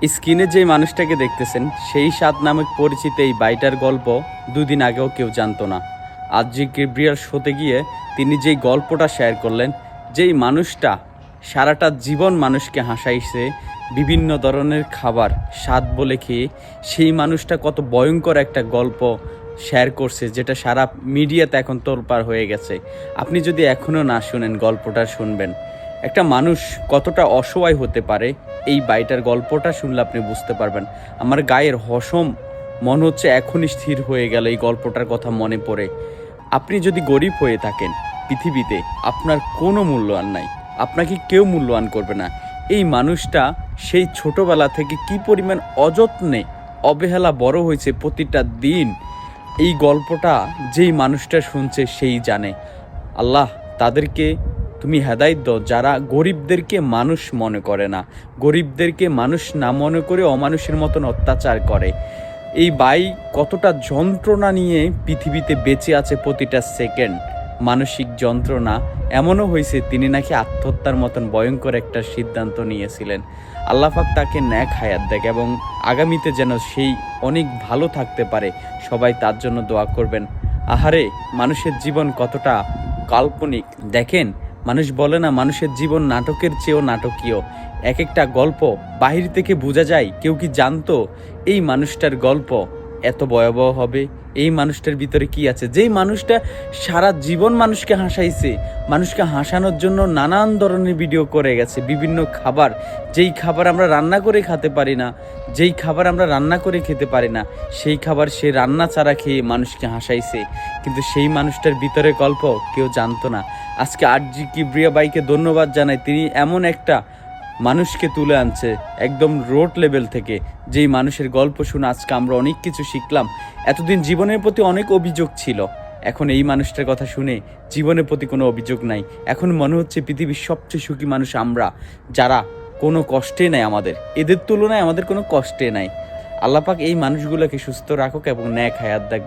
স্ক্রিনে যে মানুষটাকে দেখতেছেন সেই সাদ নামক পরিচিত এই বাইটার গল্প দুদিন আগেও কেউ জানতো না। আজ জি কিবরিয়ার শোতে গিয়ে তিনি যেই গল্পটা শেয়ার করলেন, যেই মানুষটা সারাটা জীবন মানুষকে হাসাইছে বিভিন্ন ধরনের খাবার স্বাদ বলে খেয়ে, সেই মানুষটা কত ভয়ঙ্কর একটা গল্প শেয়ার করছে, যেটা সারা মিডিয়াতে এখন তোলপাড় হয়ে গেছে। আপনি যদি এখনও না শুনেন, গল্পটা শুনবেন। একটা মানুষ কতটা অসহায় হতে পারে এই বাইটার গল্পটা শুনলে আপনি বুঝতে পারবেন। আমার গায়ের হসম মনে হচ্ছে এখনই স্থির হয়ে গেল এই গল্পটার কথা মনে পড়ে। আপনি যদি গরিব হয়ে থাকেন, পৃথিবীতে আপনার কোনো মূল্যায়ন নাই, আপনাকে কেউ মূল্যায়ন করবে না। এই মানুষটা সেই ছোটবেলা থেকে কি পরিমাণ অযত্নে অবহেলা বড় হয়েছে প্রতিটা দিন, এই গল্পটা যেই মানুষটা শুনছে সেই জানে। আল্লাহ তাদেরকে তুমি হেদায়েত দাও, যারা গরিবদেরকে মানুষ মনে করে না, গরিবদেরকে মানুষ না মনে করে অমানুষের মতন অত্যাচার করে। এই ভাই কতটা যন্ত্রণা নিয়ে পৃথিবীতে বেঁচে আছে, প্রতিটা সেকেন্ড মানসিক যন্ত্রণা। এমনও হয়েছে তিনি নাকি আত্মহত্যার মতন ভয়ঙ্কর একটা সিদ্ধান্ত নিয়েছিলেন। আল্লাহ পাক তাকে ন্যাক হায়াত দেখ এবং আগামীতে যেন সেই অনেক ভালো থাকতে পারে। সবাই তার জন্য দোয়া করবেন। আহারে, মানুষের জীবন কতটা কাল্পনিক দেখেন। মানুষ বলে না, মানুষের জীবন নাটকের চেয়েও নাটকীয়। এক একটা গল্প বাহির থেকে বোঝা যায়। কেউ কি জানতো এই মানুষটার গল্প এত ভয়াবহ হবে? এই মানুষটার ভিতরে কি আছে? যেই মানুষটা সারা জীবন মানুষকে হাসাইছে, মানুষকে হাসানোর জন্য নানান ধরনের ভিডিও করে গেছে, বিভিন্ন খাবার, যেই খাবার আমরা রান্না করে খেতে পারি না, যেই খাবার আমরা রান্না করে খেতে পারি না, সেই খাবার সে রান্না ছাড়া খেয়ে মানুষকে হাসাইছে। কিন্তু সেই মানুষটার ভিতরে গল্প কেউ জানতো না। আজকে আরজি কিবরিয়া ভাইকে ধন্যবাদ জানাই, তিনি এমন একটা মানুষকে তুলে আনছে একদম রোড লেভেল থেকে, যেই মানুষের গল্প শুনে আজকে আমরা অনেক কিছু শিখলাম। এতদিন জীবনের প্রতি অনেক অভিযোগ ছিল, এখন এই মানুষটার কথা শুনে জীবনের প্রতি কোনো অভিযোগ নাই। এখন মনে হচ্ছে পৃথিবীর সবচেয়ে সুখী মানুষ আমরা, যারা কোনো কষ্টে নাই আমাদের, এদের তুলনায় আমাদের কোনো কষ্টে নাই। আল্লাহ পাক এই মানুষগুলোকে সুস্থ রাখুক এবং ন্যাক হায়াত দেখ।